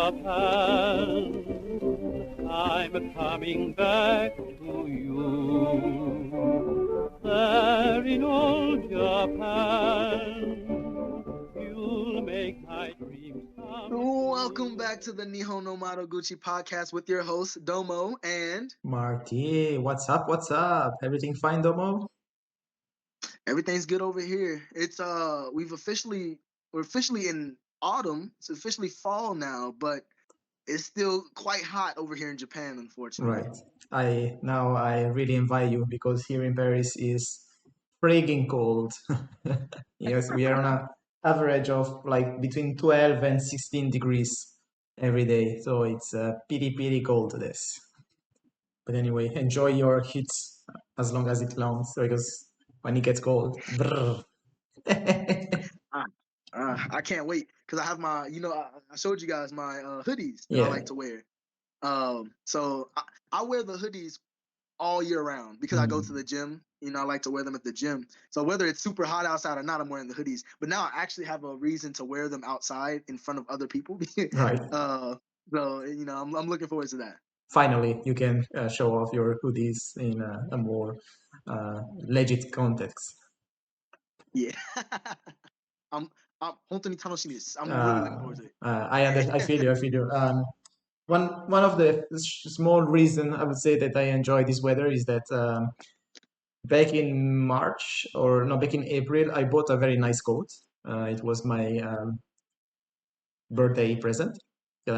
Japan. I'm coming back to you. There in old Japan, you'll make my dreams come true. Welcome back to the Nihon No Madoguchi Podcast with your host Domo and Marty, what's up? What's up? Everything fine, Domo? everything's good over here. It's we're officially in autumn. It's officially fall now, but it's still quite hot over here in Japan, unfortunately. Right. I really invite you because here in Paris is frigging cold. Yes, we are on a average of like between 12 and 16 degrees every day. So it's pretty cold this. But anyway, enjoy your heat as long as it lasts because when it gets cold, brrr. Ah, I can't wait because I have my, I showed you guys my hoodies that I Yeah. like to wear. So I wear the hoodies all year round because I go to the gym. I like to wear them at the gym. So whether it's super hot outside or not, I'm wearing the hoodies. But now I actually have a reason to wear them outside in front of other people. Right. So I'm looking forward to that. Finally, you can show off your hoodies in a more legit context. Yeah. I'm I'm 本当に楽しみです. I'm really looking forward to it. I feel you. I feel you. One of the small reason I would say that I enjoy this weather is that back in March or no, back in April, I bought a very nice coat. It was my birthday present. That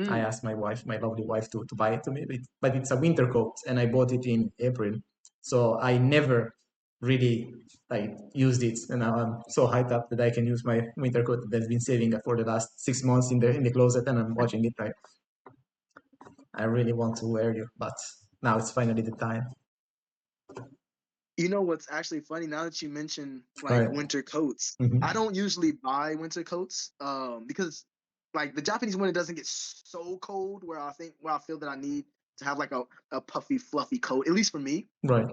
I asked my wife, my lovely wife, to buy it to me. But it's a winter coat, and I bought it in April, so I never really like used it. And now I'm so hyped up that I can use my winter coat that's been saving for the last 6 months in the closet, and I'm watching it. I really want to wear you, but now it's finally the time. You know what's actually funny now that you mention Right. winter coats? Mhm. I don't usually buy winter coats because like the Japanese winter doesn't get so cold where I feel that I need to have like a puffy fluffy coat, at least for me. Right.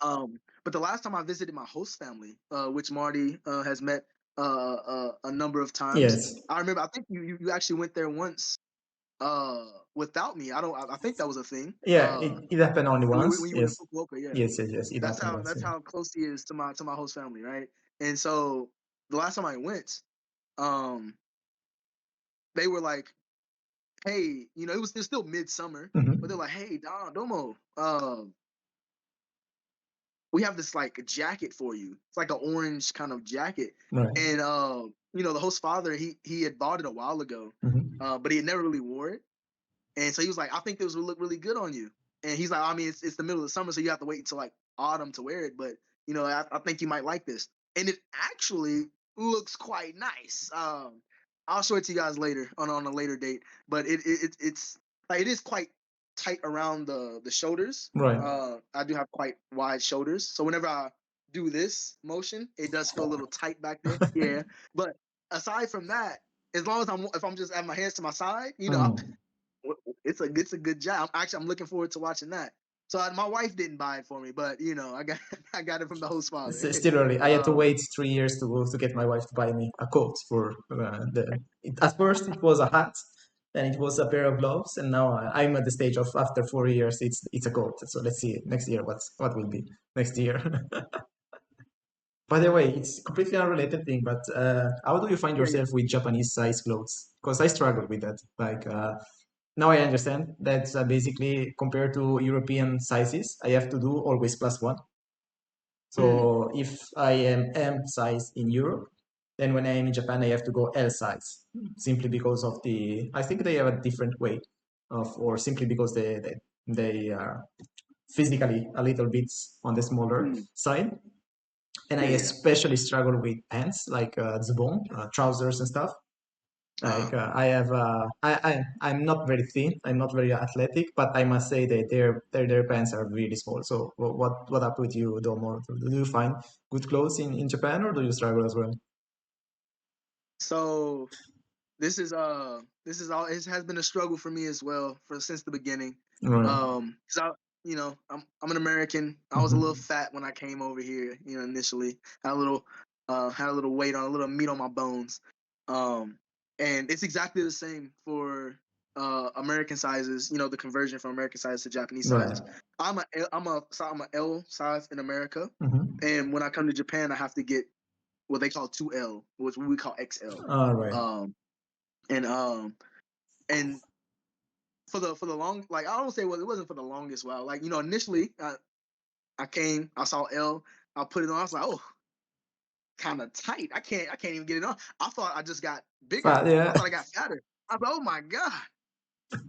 But the last time I visited my host family, which Marty has met a number of times, Yes. I remember I think you actually went there once without me. I think that was a thing. Yeah, it happened only when once. you were in Yes. Fukuoka, yeah. Yes. It That's happened how once. that's Yeah. how close he is to my host family, right? And so the last time I went, um, they were like, "Hey, it's still midsummer, Mhm. but they're like, hey, Domo, we have this like jacket for you. It's like an orange kind of jacket, Right. and the host father he had bought it a while ago, Mhm. but he had never really wore it, and so he was like, I think this would look really good on you, and he's like, I mean, it's the middle of the summer, so you have to wait until like autumn to wear it, but I think you might like this, and it actually looks quite nice. I'll show it to you guys later on a later date, but it's like it is quite tight around the shoulders. Right. I do have quite wide shoulders, so whenever I do this motion, it does feel a little tight back there. Yeah, but aside from that, as long as if I'm just have my hands to my side, it's a good job. I'm looking forward to watching that. So my wife didn't buy it for me, but I got I got it from the host father. It's still early. I had to wait 3 years to get my wife to buy me a coat for at first it was a hat, then it was a pair of gloves, and now I'm at the stage of after 4 years it's a coat. So let's see next year what will be next year. By the way, it's completely unrelated thing, but how do you find Yeah. yourself with Japanese size clothes? Because I struggle with that. Now I understand that basically compared to European sizes, I have to do always +1. So if I am M size in Europe, then when I am in Japan, I have to go L size simply because of I think they have a different way or simply because they are physically a little bit on the smaller side. And I Yeah. especially struggle with pants like zubon, trousers and stuff. Like I have, I'm not very thin. I'm not very athletic, but I must say that their pants are really small. So what up with you, Domo? Do you find good clothes in Japan, or do you struggle as well? So this is all. It has been a struggle for me as well since the beginning. Right. 'Cause I'm an American. I was a little fat when I came over here. Initially had a little weight on a little meat on my bones. Um, and it's exactly the same for American sizes. You know, the conversion from American size to Japanese Right. sizes. I'm a L size in America, Mm-hmm. and when I come to Japan, I have to get what they call 2L, which we call XL. All right. And and for the long, like I don't say, well, it wasn't for the longest while. Like, you know, initially I came, I saw L, I put it on, I was like, oh, kind of tight. I can't even get it on. I thought I just got bigger. Fat, yeah. I thought I got fatter. I was like, oh my god,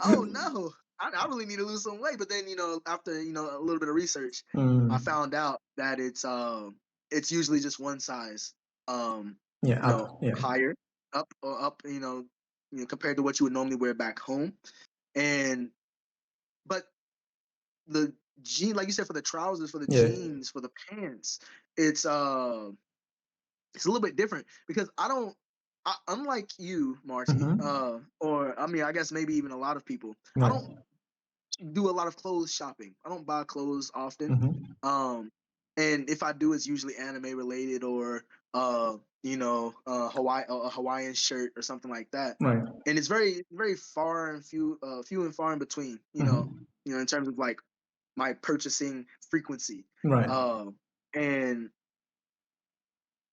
oh no, I really need to lose some weight. But then, you know, after, you know, a little bit of research, I found out that it's usually just one size, Yeah, you know, up. Yeah. higher, up, you know, compared to what you would normally wear back home. And but the jean, like you said, for the trousers, for the Yeah. jeans, for the pants, it's a little bit different because unlike you, Marty, Mm-hmm. or I mean, I guess maybe even a lot of people, I Right. don't do a lot of clothes shopping. I don't buy clothes often. Mm-hmm. And if I do, it's usually anime related or a Hawaiian shirt or something like that. Right. And it's very very far and few and far in between. Mm-hmm. In terms of like my purchasing frequency. Right. And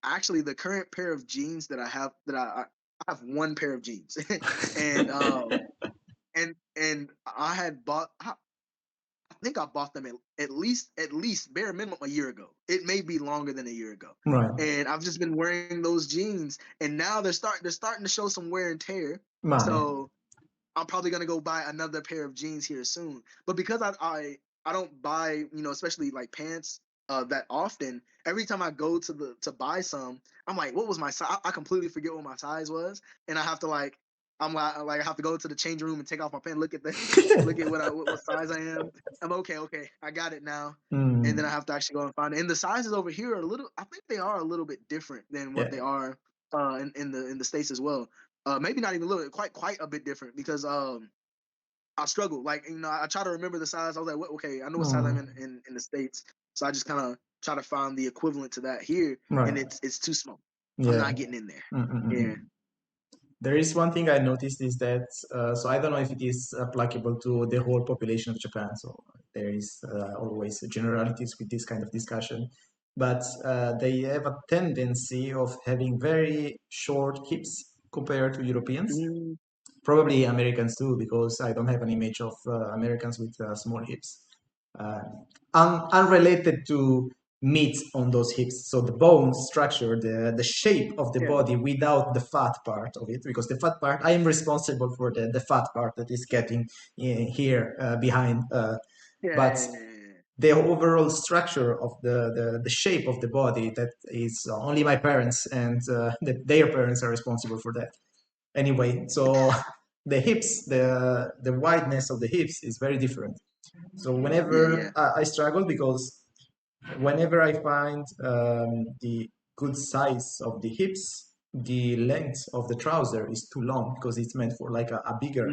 actually, the current pair of jeans that I have, I have one pair of jeans, and and I had bought. I think I bought them at least bare minimum a year ago. It may be longer than a year ago. Right. And I've just been wearing those jeans, and now they're starting to show some wear and tear. Man. So I'm probably gonna go buy another pair of jeans here soon. But because I don't buy, especially like pants that often. Every time I go to buy some, I'm like, what was my size? I completely forget what my size was, and I have to I have to go to the change room and take off my pants, look at what size I am. I'm okay, I got it now. And then I have to actually go and find it. And the sizes over here are I think they are a little bit different than what they are in the States as well. Maybe not even a little, quite a bit different because I struggle. Like, I try to remember the size. I was like, what? Okay, I know what size I'm in the States, so I just kind of try to find the equivalent to that here, Right. and it's too small. Yeah. I'm not getting in there. Yeah. There is one thing I noticed is that, so I don't know if it is applicable to the whole population of Japan. So there is always generalities with this kind of discussion, but they have a tendency of having very short hips compared to Europeans. Mm, Probably Americans too, because I don't have an image of Americans with small hips. Unrelated to meat on those hips, so the bone structure, the shape of the yeah. body without the fat part of it, because the fat part, I am responsible for the fat part that is getting here behind. Yeah. But the overall structure of the shape of the body, that is only my parents and their parents are responsible for that. Anyway, so the hips, the wideness of the hips is very different. So whenever I struggle, because whenever I find the good size of the hips, the length of the trouser is too long because it's meant for like a bigger,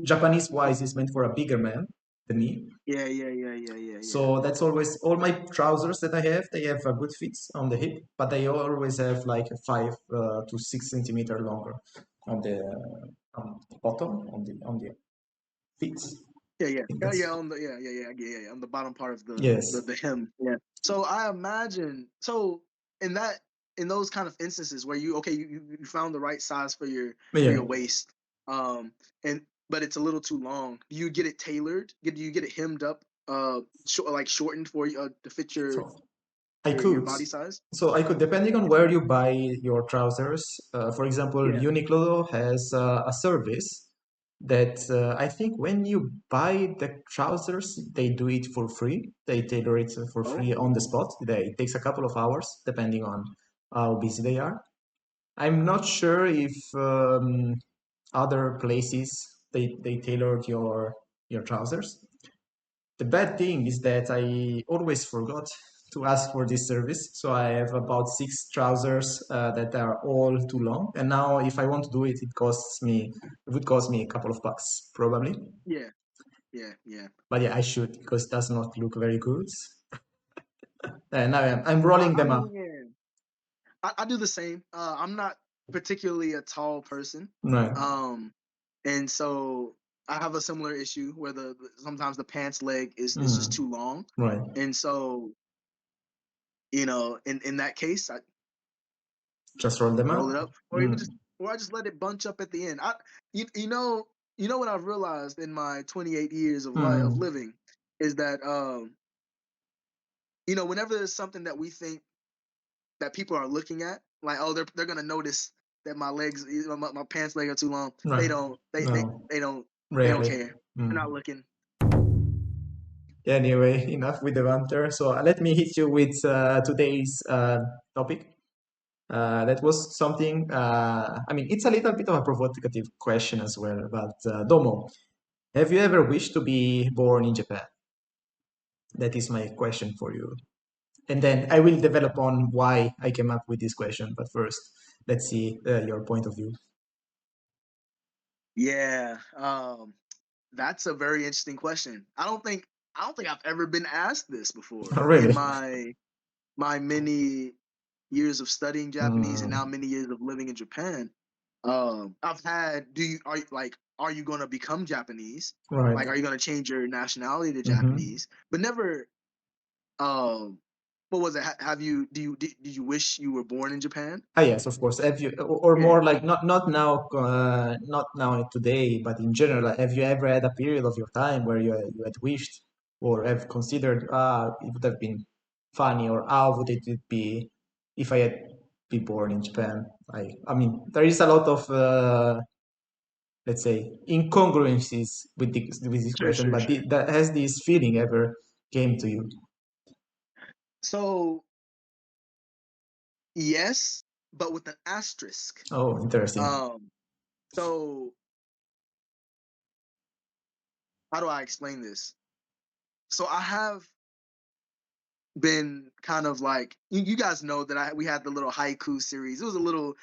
Japanese wise, it's meant for a bigger man than me. Yeah. So that's always, all my trousers that I have, they have a good fit on the hip, but they always have like a 5 to 6 centimeter longer on the bottom, on the feet. Yeah. On the bottom part of the hem. Yeah. So I imagine, in those kind of instances where you found the right size for your waist, and but it's a little too long. Do you get it tailored? Do you get it hemmed up, shortened for you to fit your body size? So I could, depending on where you buy your trousers. For example, Uniqlo has a service that I think when you buy the trousers, they do it for free. They tailor it for free on the spot. It takes a couple of hours, depending on how busy they are. I'm not sure if other places they tailored your trousers. The bad thing is that I always forgot to ask for this service. So I have about 6 trousers that are all too long. And now if I want to do it, it would cost me a couple of bucks, probably. Yeah. But yeah, I should, because it does not look very good. And now I'm rolling them up. I do the same. I'm not particularly a tall person. Right. And so I have a similar issue where sometimes the pants leg is just too long. Right. And so, in that case, I just roll them roll up. it up, or I just let it bunch up at the end. You know what I've realized in my 28 years of life of living is that whenever there's something that we think that people are looking at, like, oh, they're gonna notice that my legs, my pants leg are too long. Right. They don't Rarely. care. They're not looking. Anyway, enough with the banter. So let me hit you with today's topic. That was something, it's a little bit of a provocative question as well, but Domo, have you ever wished to be born in Japan? That is my question for you. And then I will develop on why I came up with this question. But first, let's see your point of view. Yeah, that's a very interesting question. I don't think I've ever been asked this before Really? in my many years of studying Japanese and now many years of living in Japan. I've had, are you going to become Japanese? Right. Like, are you going to change your nationality to Japanese? But never, what was it? Did you wish you were born in Japan? Yes, of course. Have you, or more like not now today, but in general, have you ever had a period of your time where you had wished or have considered, it would have been funny, or how would it be if I had been born in Japan? There is a lot of let's say incongruencies with this question, but that has this feeling ever came to you? So yes, but with an asterisk. Oh, interesting. So how do I explain this? So I have been kind of like, you guys know that we had the little haiku series. It was a little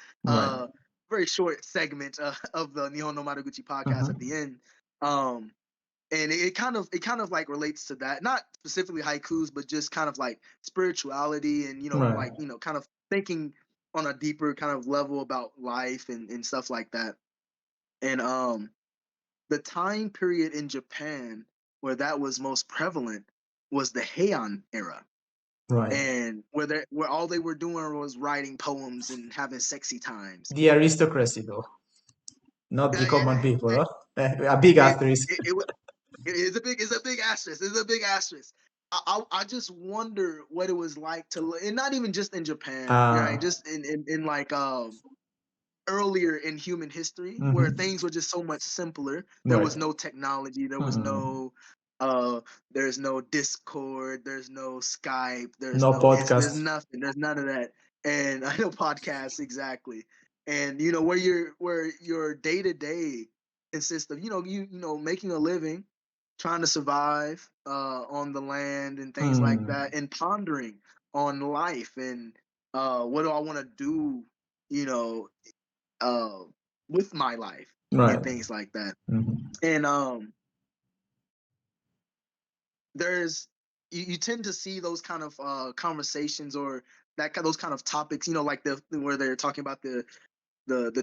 very short segment of the Nihon No Madoguchi podcast at the end. And it kind of like relates to that, not specifically haikus, but just kind of like spirituality and kind of thinking on a deeper kind of level about life and stuff like that. And the time period in Japan where that was most prevalent was the Heian era. Right. And where all they were doing was writing poems and having sexy times. The aristocracy, though, not the common people. A big asterisk. It's a big asterisk. It's a big asterisk. I just wonder what it was like to, and not even just in Japan, right? Just in like earlier in human history, where things were just so much simpler. There was no technology. There was there's no Discord. There's no Skype. There's no podcast. There's nothing. There's none of that. And I know podcasts exactly. And where your day to day consists of making a living, trying to survive on the land and things like that, and pondering on life and what do I want to do, with my life and things like that. And there's you tend to see those kind of conversations or those kind of topics, like where they're talking about the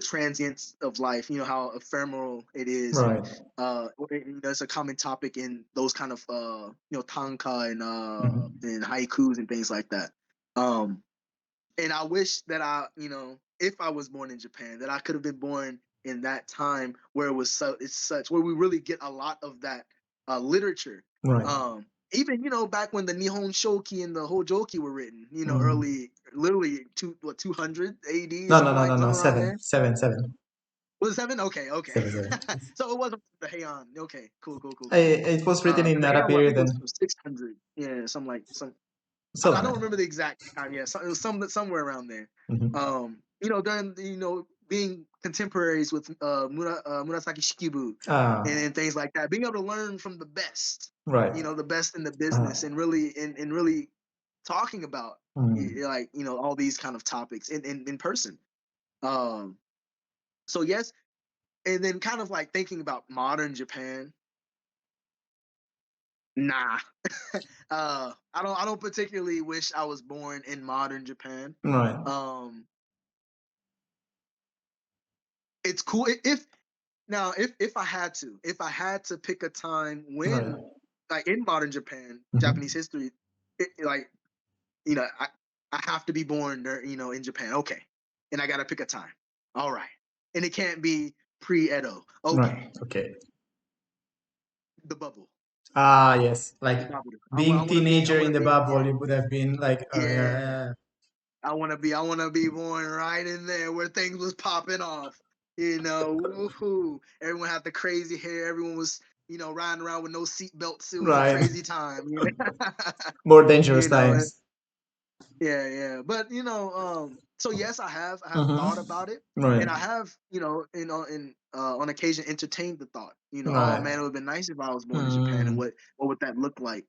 transience of life, how ephemeral it is. Right. And that's a common topic in those kind of tanka and haikus and things like that. And I wish that if I was born in Japan, that I could have been born in that time where it was where we really get a lot of that literature. Right. Even back when the Nihon Shoki and the Hojoki were written, early, literally 200 AD. No. Seven. Was it 7? Okay. Seven. So it wasn't the Heian. Okay, cool. It was written in that period, and 600. Yeah, I don't remember the exact time. Yeah, it was somewhere around there. During being contemporaries with Murasaki Shikibu and things like that, being able to learn from the best, right? The best in the business, and really talking about all these kind of topics in person. So yes, and then kind of like thinking about modern Japan. Nah, I don't particularly wish I was born in modern Japan. Right. it's cool if now if I had to pick a time when Right. like in modern Japan, Mhm. Japanese history, like you know, I have to be born there, you know, in Japan. Okay, and I gotta pick a time. All right, and it can't be pre-Edo. Okay, Right. Okay. the bubble. Ah, yes. The Like bubble. I being want to be. I teenager want in to the be. bubble, Yeah, it would have been like, yeah. yeah, I want to be born right in there where things was popping off. You know, woohoo! Everyone had the crazy hair. Everyone was, you know, riding around with no seatbelts. It was a right. crazy time. You know, More dangerous you know, times. yeah, yeah. But so yes, I have thought about it, Right. and I have, in on occasion entertained the thought. You know, oh man, Right. it would have been nice if I was born in Japan, and Mm. what would that look like?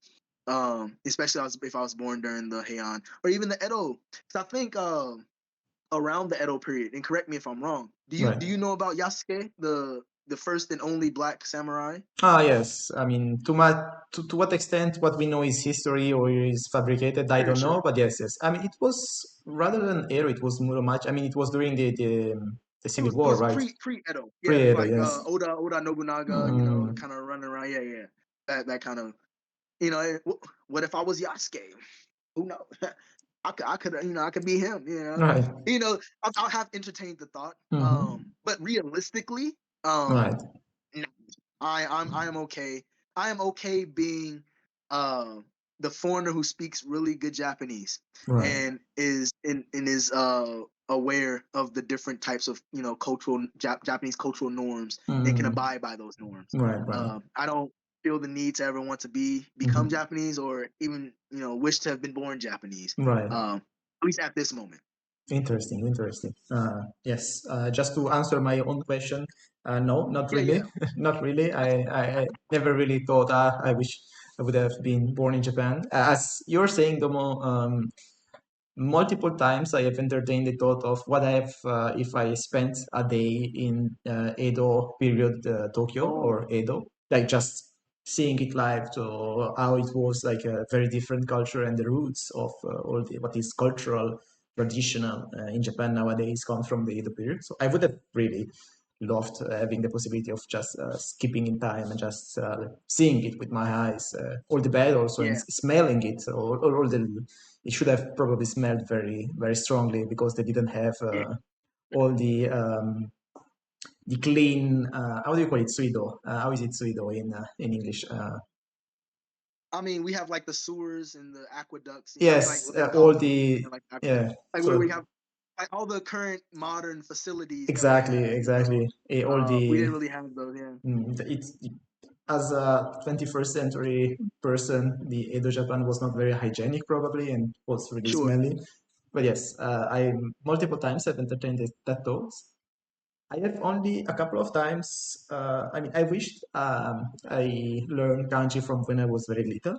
Especially if I was born during the Heian or even the Edo. Because I think around the Edo period, and correct me if I'm wrong. Right. Do you know about Yasuke, the first and only black samurai? Ah, yes. I mean, to what extent what we know is history or is fabricated, I Sure, don't sure. know. But yes, yes. I mean, it was rather than era, it was Muromachi. I mean, it was during the Civil It War, was right? pre Edo. Yeah, it was Pre-era, like yes. Oda Nobunaga, you know, Mm, kind of running around. Yeah, yeah. That kind of, you know. What if I was Yasuke? Who knows? I could, I could be him. right. I have entertained the thought. Hmm. But realistically, Right. no, I am okay. I am okay being uh the foreigner who speaks really good Japanese Right. and is aware of the different types of cultural Japanese cultural norms and can Mm, abide by those norms. right. Right. I don't feel the need to ever want to become Hmm. Japanese or even wish to have been born Japanese. Right. At least at this moment. Interesting, interesting. Yes, just to answer my own question, no, not Yeah, really, yeah. not really. I never really thought, I wish I would have been born in Japan. As you're saying, Domo, multiple times I have entertained the thought of what if I spent a day in Edo period Tokyo Oh, or Edo, like just seeing it live, to how it was like a very different culture and the roots of all the what is cultural traditional in Japan nowadays come from the Edo period. So I would have really loved having the possibility of just skipping in time and just seeing it with my eyes, all the bad also, and yeah. smelling it, or all the it should have probably smelled very very strongly because they didn't have all the clean how do you call it, suido, how is it suido in English, I mean, we have like the sewers and the aqueducts. I mean, like yes, what they call all them, the, like aqueducts. yeah, Like where we so have like all the current modern facilities that we exactly, have. exactly, all We the didn't really have those. Yeah, it's as a 21st century person, the Edo Japan was not very hygienic probably and was really sure. smelly. But yes, I multiple times have entertained that thoughts. I have only a couple of times. I mean, I wished I learned kanji from when I was very little,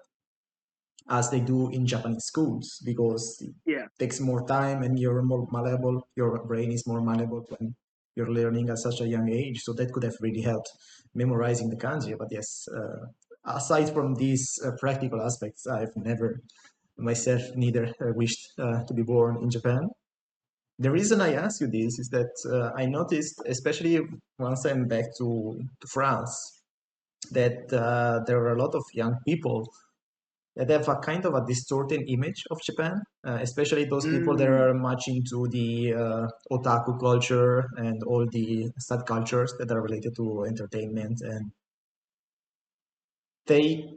as they do in Japanese schools, because it Yeah, takes more time and you're more malleable. Your brain is more malleable when you're learning at such a young age. So that could have really helped memorizing the kanji. But yes, aside from these practical aspects, I've never myself neither wished to be born in Japan. The reason I ask you this is that I noticed, especially once I'm back to France, that there are a lot of young people that have a kind of a distorted image of Japan, especially those people that mm, are much into the otaku culture and all the subcultures that are related to entertainment. And they,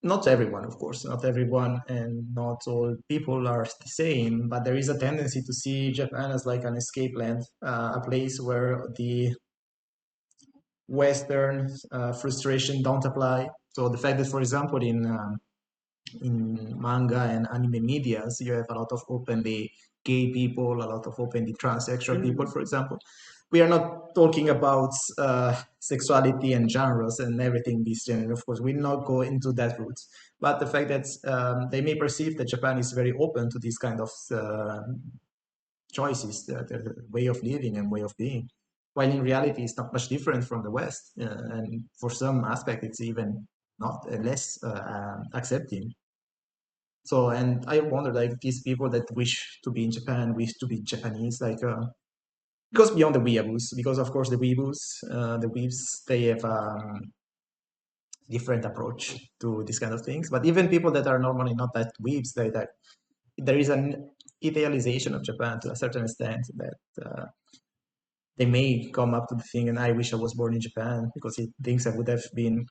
not everyone, of course, not everyone and not all people are the same, but there is a tendency to see Japan as like an escape land, a place where the Western frustration don't apply. So the fact that, for example, in manga and anime medias, you have a lot of openly gay people, a lot of openly transsexual people, mm. for example. We are not talking about sexuality and genres and everything this genre. Of course, we'll not go into that route. But the fact that they may perceive that Japan is very open to these kind of choices, the way of living and way of being, while in reality it's not much different from the West. And for some aspect, it's even not less accepting. So, and I wonder, like these people that wish to be in Japan, wish to be Japanese, like goes beyond the weeaboos, because of course the weebs, they have different approach to this kind of things. But even people that are normally not that weebs, that there is an idealization of Japan to a certain extent, that they may come up to the thing, and I wish I was born in Japan because things would have been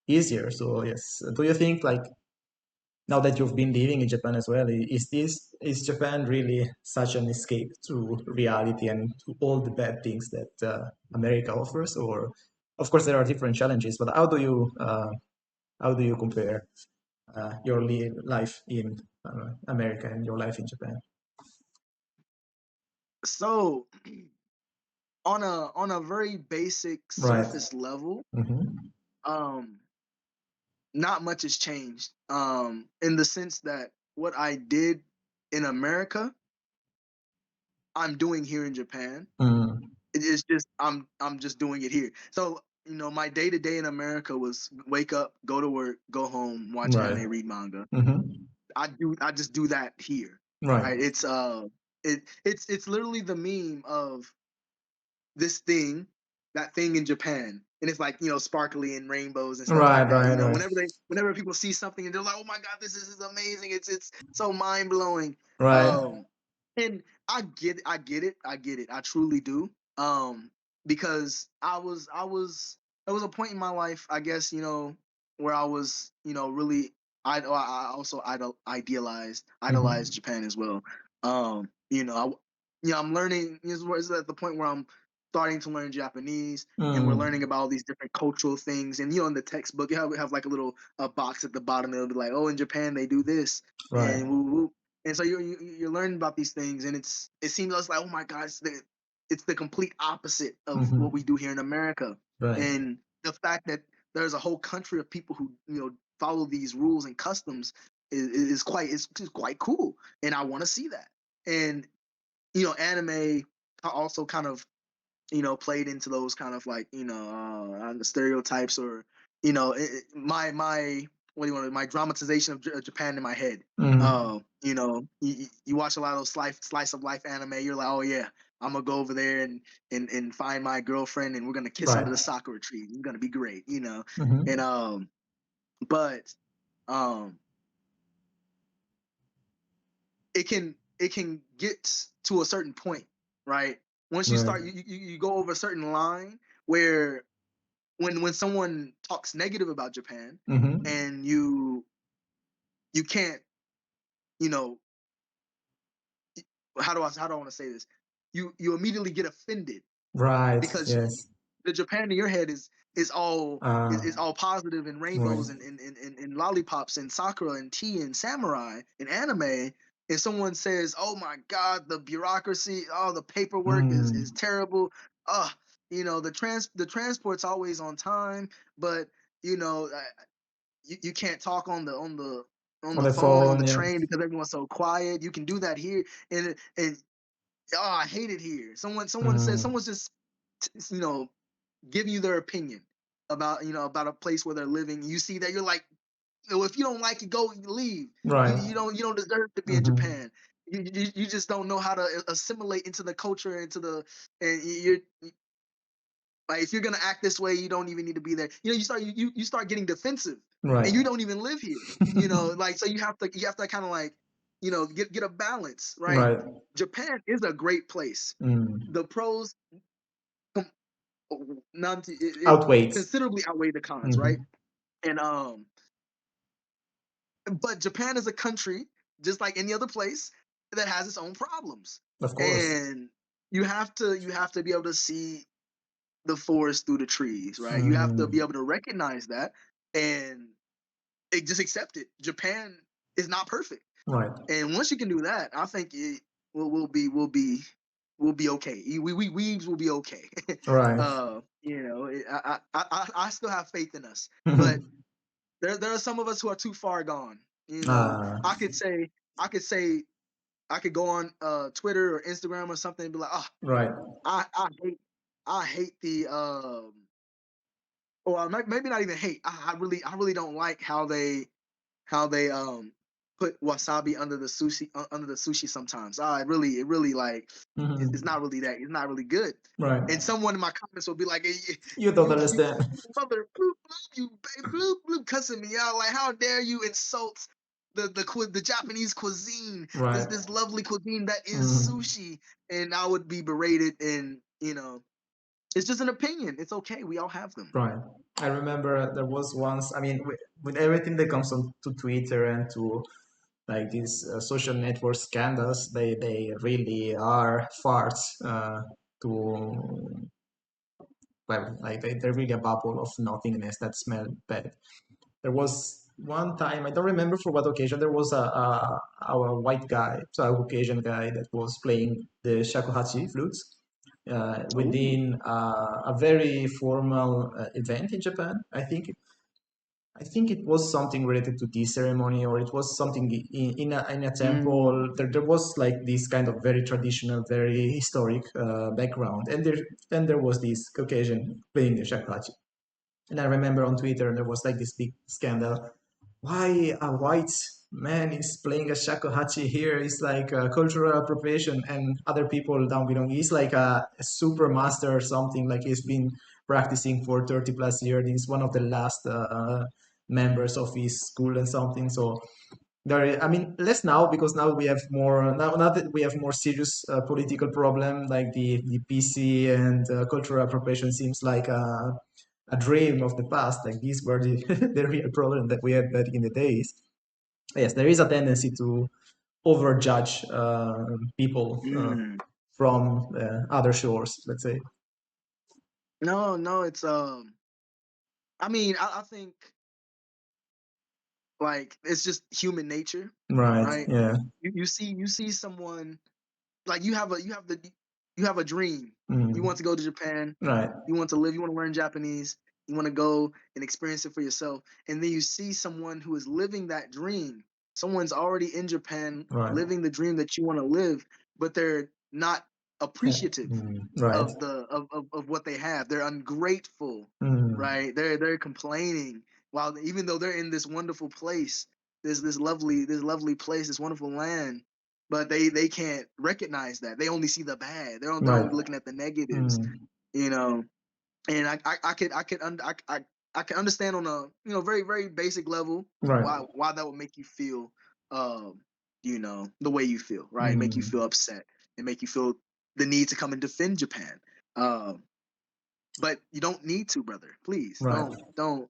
easier. So yes, do you think, like, now that you've been living in Japan as well, is Japan really such an escape to reality and to all the bad things that America offers? Or, of course, there are different challenges, but how do you compare your life in America and your life in Japan? So on a very basic Right. surface level, Mm-hmm. um, not much has changed. In the sense that what I did in America, I'm doing here in Japan. Mm. It is just I'm just doing it here. So my day to day in America was wake up, go to work, go home, watch Right. anime, read manga. Mm-hmm. I just do that here. Right. Right? It's literally the meme of this thing, that thing in Japan, and it's like sparkly and rainbows and stuff Right. like that. Right. Right. Whenever people see something and they're like, oh my god, this is amazing. It's so mind blowing. Right. And I get it. I truly do. Because there was a point in my life, I guess, where I was, really, I also idolized Japan as well. I'm learning. Is at the point where I'm starting to learn Japanese, and we're Mm. learning about all these different cultural things. And in the textbook, we have like a box at the bottom. It'll be like, oh, in Japan they do this, Right. and woo woo. And so you're learning about these things, and it seems like, oh my God, it's the complete opposite of Mm-hmm. what we do here in America. Right. And the fact that there's a whole country of people who follow these rules and customs is quite cool, and I want to see that. And anime also kind of played into those kind of like the stereotypes, or my what do you want my dramatization of Japan in my head. Mm. You watch a lot of those slice of life anime, you're like, oh yeah, I'm gonna go over there and find my girlfriend, and we're gonna kiss Right. under the sakura tree. It's gonna be great. Mm-hmm. And but um it can get to a certain point, right? Once you Right. start, you go over a certain line where when someone talks negative about Japan, Mm-hmm. and you can't, you know, how do I want to say this? You immediately get offended, Right. because Yes. the Japan in your head is all Uh, is all positive and right. rainbows and lollipops and sakura and tea and samurai and anime. And someone says, "Oh my God, the bureaucracy, oh the paperwork is Mm. terrible. Uh, the transport's always on time, but you know you can't talk on On the the phone on the phone, yeah. train because everyone's so quiet. You can do that here, and oh, I hate it here. Someone says Mm. someone's just giving you their opinion about a place where they're living. You see that, you're like, if you don't like it, go leave. Right. You don't deserve to be in Mm-hmm. Japan. You just don't know how to assimilate into the culture, and you're like, if you're gonna act this way, you don't even need to be there. You start getting defensive, Right. and you don't even live here. Like, so you have to kind of like get a balance, right? Right. Japan is a great place. Mm. The pros com- not it Outweighs. considerably outweigh the cons, right? Mm-hmm. And but Japan is a country just like any other place that has its own problems, Of course. and you have to be able to see the forest through the trees, right? You have to be Mm. able to recognize that, and just accept it. Japan is not perfect, Right. and once you can do that, I think we'll be okay. We weaves will be okay. Right. I still have faith in us, but Mm-hmm. there are some of us who are too far gone. Ah. I could say I could go on Twitter or Instagram or something and be like, oh, Right. I hate the or maybe not even hate. I really don't like how they put wasabi under the sushi sometimes. It really like it's not really that. It's not really good. Right. And someone in my comments will be like, hey, You don't understand. mother, bloop, bloop, you bloop, bloop, cussing me out. Like, how dare you insult the Japanese cuisine, Right. this lovely cuisine that is sushi. And I would be berated, and it's just an opinion. It's okay. We all have them. Right. I remember there was once, I mean, with everything that comes on to Twitter and to like these social network scandals, they really are farts to, well, like they're really a bubble of nothingness that smell bad. There was one time, I don't remember for what occasion, there was a white guy, so a Caucasian guy that was playing the shakuhachi flutes within a very formal event in Japan. I think it was something related to tea ceremony, or it was something in a temple. There was like this kind of very traditional, very historic background, and there was this Caucasian playing the shakuhachi. And I remember on Twitter there was like this big scandal. Why a white man is playing a shakuhachi here? It's like a cultural appropriation, and other people down below, he's like a super master or something. Like he's been practicing for 30 plus years. He's one of the last members of his school and something. So there, I mean, less now because now we have more. Now that we have more serious political problem, like the PC and cultural appropriation seems like a dream of the past. Like these were the, the real problem that we had back in the days. Yes, there is a tendency to overjudge people from other shores, let's say. No, it's I mean, I think like it's just human nature, Right. right? Yeah. You see someone like you have a dream. You want to go to Japan. Right. You want to live. You want to learn Japanese. You want to go and experience it for yourself. And then you see someone who is living that dream. Someone's already in Japan, Right. living the dream that you want to live, but they're not appreciative Right. of what they have. They're ungrateful, right? They're complaining while even though they're in this wonderful place, this lovely place, this wonderful land, but they can't recognize that. They only see the bad. They're only looking at the negatives, you know. And I can understand on a very very basic level why that would make you feel the way you feel, right? Make you feel upset and make you feel the need to come and defend Japan. But you don't need to, brother. Please don't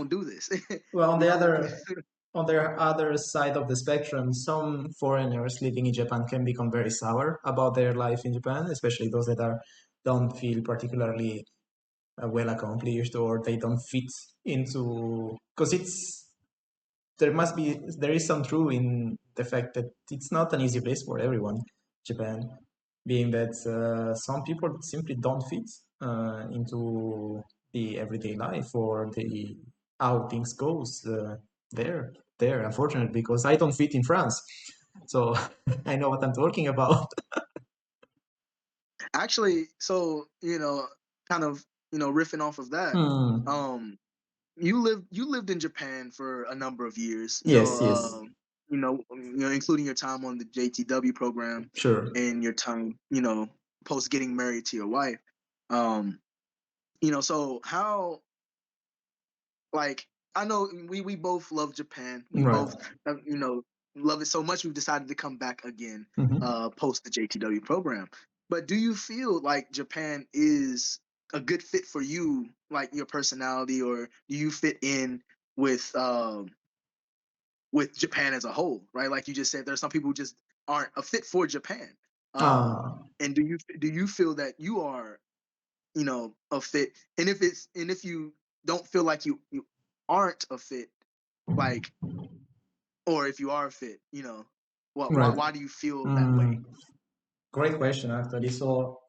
do this. Well, on the other side of the spectrum, some foreigners living in Japan can become very sour about their life in Japan, especially those that don't feel particularly well accomplished, or they don't fit into, because there is some truth in the fact that it's not an easy place for everyone, Japan, being that some people simply don't fit into the everyday life or the how things goes there, unfortunately, because I don't fit in France, so I know what I'm talking about. Actually, so kind of riffing off of that, you lived in Japan for a number of years, Yes, yes, including your time on the JTW program sure. and your time, post getting married to your wife. So how, like, I know we both love Japan. We Right. both, love it so much we've decided to come back again, Mm-hmm. post the JTW program. But do you feel like Japan is a good fit for you, like your personality, or do you fit in with Japan as a whole, right? Like you just said, there's some people who just aren't a fit for Japan. And do you feel that you are, a fit? And if you don't feel like you aren't a fit, like, or if you are a fit, Right. why do you feel that way? Great question, actually. So,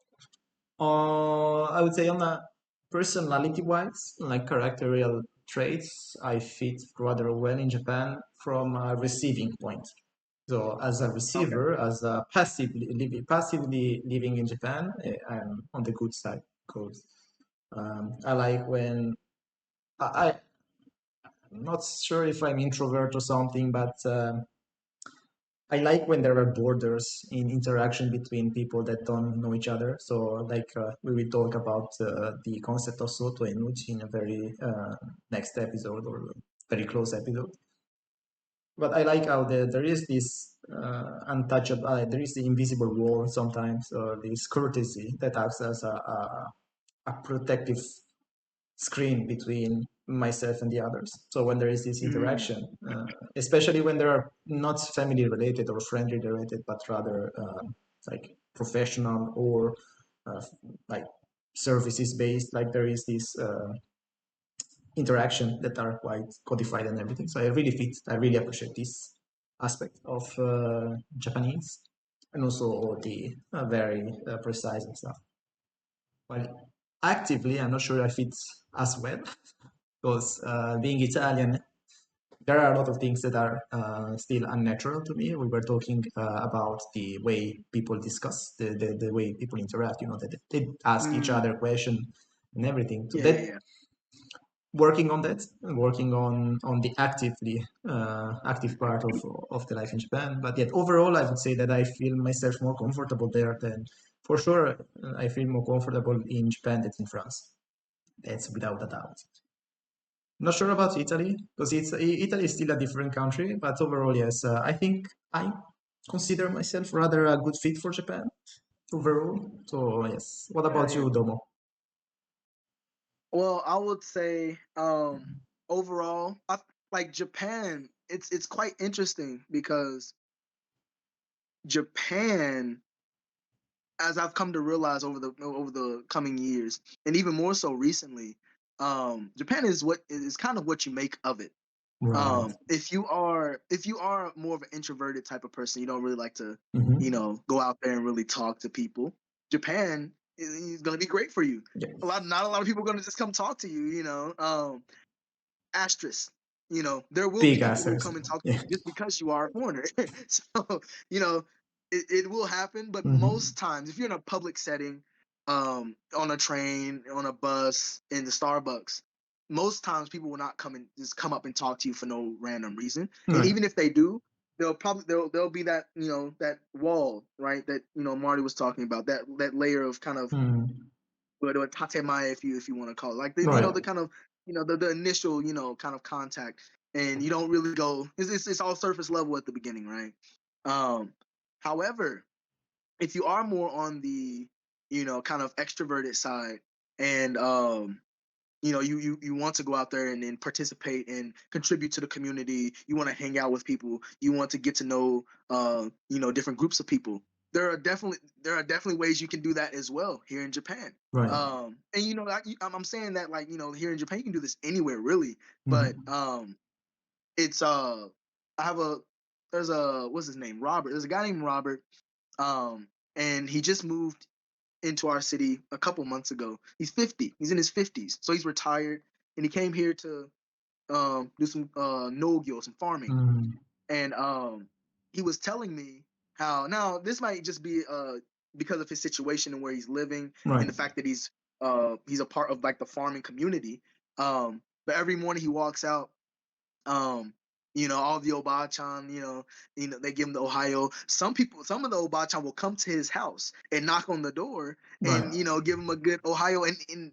I would say on a personality-wise, like characterial traits, I fit rather well in Japan from a receiving point. So, as a Okay. receiver, as a passively living in Japan, I'm on the good side. Because I like when I'm not sure if I'm introvert or something, but I like when there are borders in interaction between people that don't know each other. So, like we will talk about the concept of soto and uchi in a very next episode or very close episode. But I like how there is this untouchable, there is the invisible wall sometimes, or this courtesy that acts as a protective screen between myself and the others. So when there is this interaction, especially when they are not family related or friendly related, but rather like professional or uh, like services based, like there is this interaction that are quite codified and everything. So I really appreciate this aspect of Japanese and also the very precise and stuff. Well, actively, I'm not sure I fit as well because being Italian, there are a lot of things that are still unnatural to me. We were talking about the way people discuss, the way people interact, that they ask each other questions and everything. So Yeah. working on that, working on the active part of the life in Japan. But yet overall, I would say that I feel myself more comfortable there than, for sure, I feel more comfortable in Japan than in France. That's without a doubt. Not sure about Italy because Italy is still a different country, but overall, yes, I think I consider myself rather a good fit for Japan overall. So yes, what about Yeah. you, Domo? Well, I would say overall, like Japan, it's quite interesting because Japan, as I've come to realize over the coming years, and even more so recently, Japan is kind of what you make of it. Right. If you are more of an introverted type of person, you don't really like to, Mm-hmm. go out there and really talk to people. Japan is going to be great for you. Yeah. Not a lot of people are going to just come talk to you. Asterisk. There will be Big people who will answers. come and talk to Yeah. you just because you are a foreigner. So you know it will happen, but Mm-hmm. most times, if you're in a public setting, on a train, on a bus, in the Starbucks, most times people will not just come up and talk to you for no random reason. And Right. even if they do, there'll be that that wall, right, that Marty was talking about, that layer of kind of, Mm. or tatemae, if you want to call it, like Right. the kind of, the initial, kind of contact, and you don't really go. It's all surface level at the beginning, right? Um, However, if you are more on the, kind of extroverted side, and you want to go out there and participate and contribute to the community, you want to hang out with people, you want to get to know different groups of people, there are definitely ways you can do that as well here in Japan. Right. And I'm saying that, like, here in Japan you can do this anywhere really, but Mm-hmm. it's I have a there's a what's his name, Robert. There's a guy named Robert, and he just moved into our city a couple months ago. He's 50. He's in his 50s, so he's retired, and he came here to do some nogyo, some farming. Mm. And he was telling me how, now this might just be because of his situation and where he's living, and Right. the fact that he's a part of, like, the farming community. But every morning he walks out, um, all the Obachan, they give him the Ohio. Some of the Obachan will come to his house and knock on the door Right. and, give him a good Ohio, and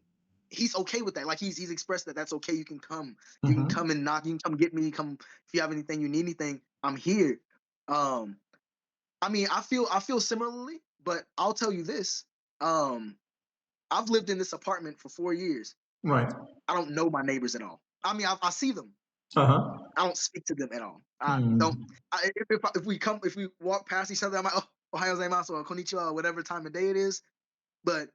he's okay with that. Like, he's expressed that that's okay. You can come. You can Mm-hmm. come and knock. You can come get me. Come if you have anything, you need anything, I'm here. Um, I mean, I feel similarly, but I'll tell you this. Um, I've lived in this apartment for 4 years. Right. I don't know my neighbors at all. I mean, I see them. Uh-huh. I don't speak to them at all. I don't. Mm. If we walk past each other, I'm like, oh, Ohio gozaimasu, or konnichiwa, whatever time of day it is. But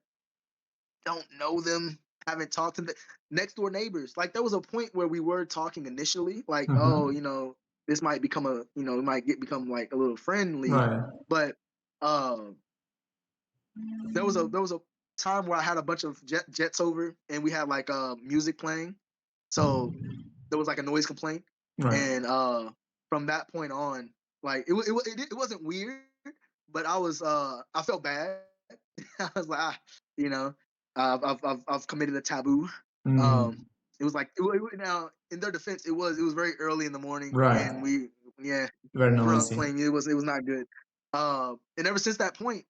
don't know them. Haven't talked to them. Next door neighbors. Like, there was a point where we were talking initially, like, oh, Mm-hmm. this might become it might become like a little friendly. Right. But uh, there was a time where I had a bunch of jets over, and we had, like, music playing, so there was like a noise complaint, Right. and from that point on, like, it wasn't weird, but I felt bad. I was like, you know, I've committed a taboo. Mm. Um, it was like, now, in their defense, it was very early in the morning, Right. and we Yeah, Very drunk noisy. playing. It was not good. And ever since that point,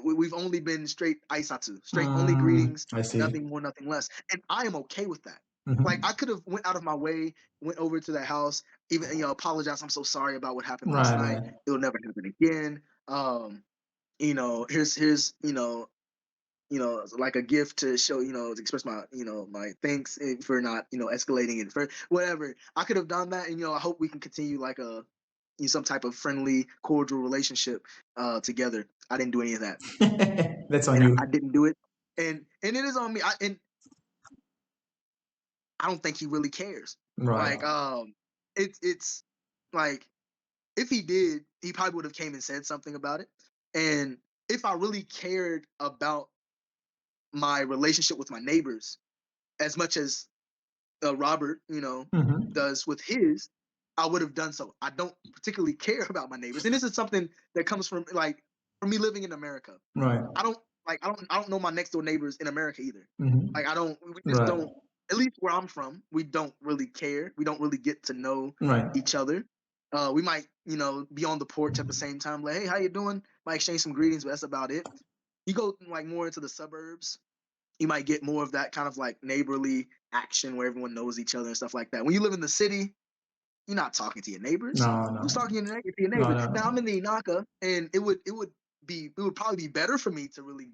we've only been straight aisatsu, straight only greetings, I see. nothing more, nothing less. And I am okay with that. Mhm. Like I could have went out of my way, went over to that house, even apologize. I'm so sorry about what happened last night. Right. It'll never happen again. Here's like a gift to show, to express my, my thanks for not, escalating it for whatever. I could have done that, and I hope we can continue like a some type of friendly, cordial relationship together. I didn't do any of that, That's on and you. I didn't do it, and it is on me. And I don't think he really cares. Right. Like it's like if he did, he probably would have came and said something about it. And if I really cared about my relationship with my neighbors as much as Robert, Mhm. does with his, I would have done so. I don't particularly care about my neighbors, and this is something that comes from me living in America. Right. I don't know my next door neighbors in America either. Mhm. Like we just Right. don't. At least where I'm from, we don't really care. We don't really get to know Right. each other. We might, be on the porch at the same time, like, hey, how you doing? Might exchange some greetings, but that's about it. You go like more into the suburbs, you might get more of that kind of like neighborly action where everyone knows each other and stuff like that. When you live in the city, you're not talking to your neighbors. No, no. Who's talking to your No, neighbors? no, Now I'm no. in the Inaka, and it would probably be better for me to really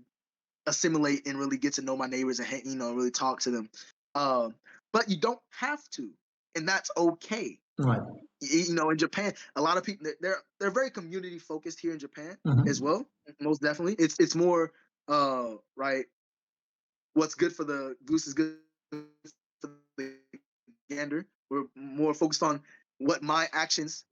assimilate and really get to know my neighbors and really talk to them. But you don't have to, and that's okay. Right. In Japan, a lot of people they're very community focused here in Japan Mhm. as well. Most definitely, it's more right. What's good for the goose is good for the gander. We're more focused on what my actions,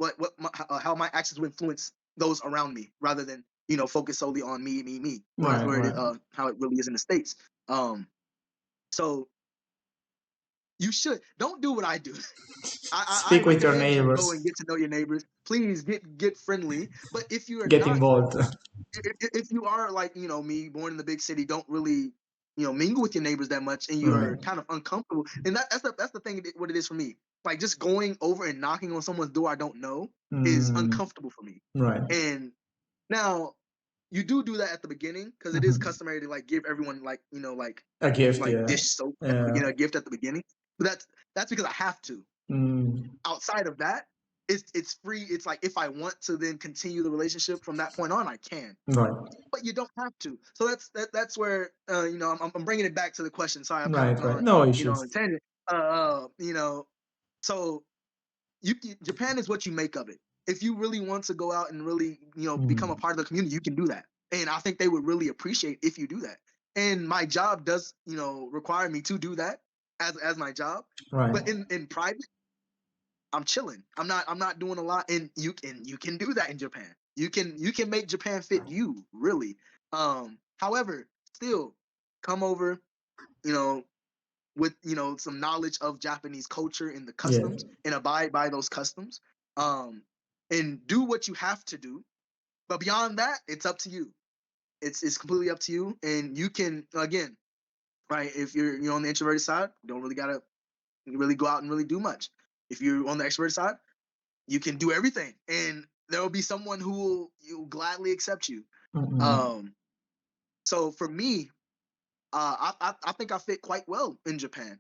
how my actions will influence those around me, rather than focus solely on me. Right. Right. How it really is in the States. So you don't do what I do. I Speak with your recommend you go neighbors. and get to know your neighbors. Please get friendly. But if you are Get not, involved. if you are like me, born in the big city, don't really mingle with your neighbors that much, and you're Right. kind of uncomfortable. And that's the thing. What it is for me, like just going over and knocking on someone's door I don't know is uncomfortable for me. Right. And now you do that at the beginning because it is customary to like give everyone like A gift. like Yeah. dish soap at the beginning, a gift at the beginning. But that's because I have to. Outside of that, it's free. It's like if I want to then continue the relationship from that point on, I can. Right. But you don't have to. So that's where I'm bringing it back to the question. Sorry, I'm kind of Right. Right. gone No on issues. a tangent. So Japan is what you make of it. If you really want to go out and really become a part of the community, you can do that. And I think they would really appreciate if you do that. And my job does require me to do that as my job. Right. But in private, I'm chilling. I'm not doing a lot, and you can do that in Japan. You can make Japan fit you, really. However, still come over, with some knowledge of Japanese culture and the Yeah. customs, and abide by those customs. And do what you have to do. But beyond that, it's up to you. It's completely up to you, and you can again, right? If you're on the introverted side, you don't really gotta really go out and really do much. If you're on the extroverted side, you can do everything, and there will be someone who will gladly accept you. So for me, I think I fit quite well in Japan,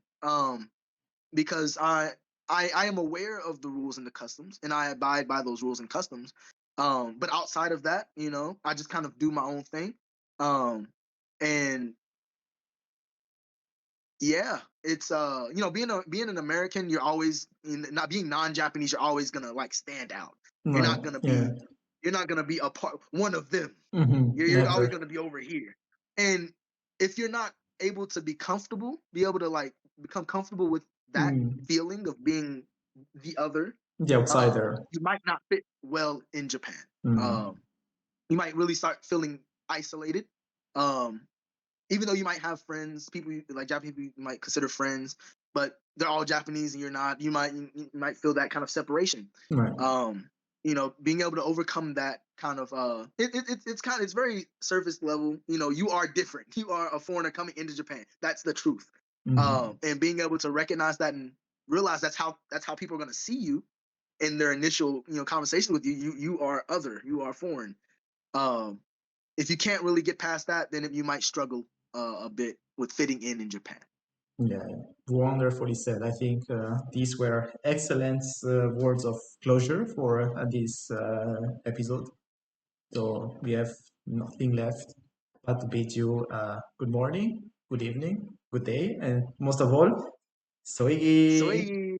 because I am aware of the rules and the customs, and I abide by those rules and customs. But outside of that, I just kind of do my own thing. And yeah, it's being an American, you're always not being non-Japanese, you're always gonna like stand out. You're Right. not gonna Yeah. be a part one of them. You're always Never. gonna be over here. And if you're not able to be able to like become comfortable with that feeling of being the other, The outsider. you might not fit well in Japan. You might really start feeling isolated. Even though you might have friends, people like Japanese people you might consider friends, but they're all Japanese and you're not. You might feel that kind of separation. Right. Being able to overcome that kind of it's very surface level. You are different. You are a foreigner coming into Japan. That's the truth. And being able to recognize that and realize that's how people are going to see you, in their initial conversation with you, you are other, you are foreign. If you can't really get past that, then you might struggle a bit with fitting in Japan. Yeah, wonderfully said. I think these were excellent words of closure for this episode. So we have nothing left but to bid you good morning, good evening, good day, and most of all, soigi.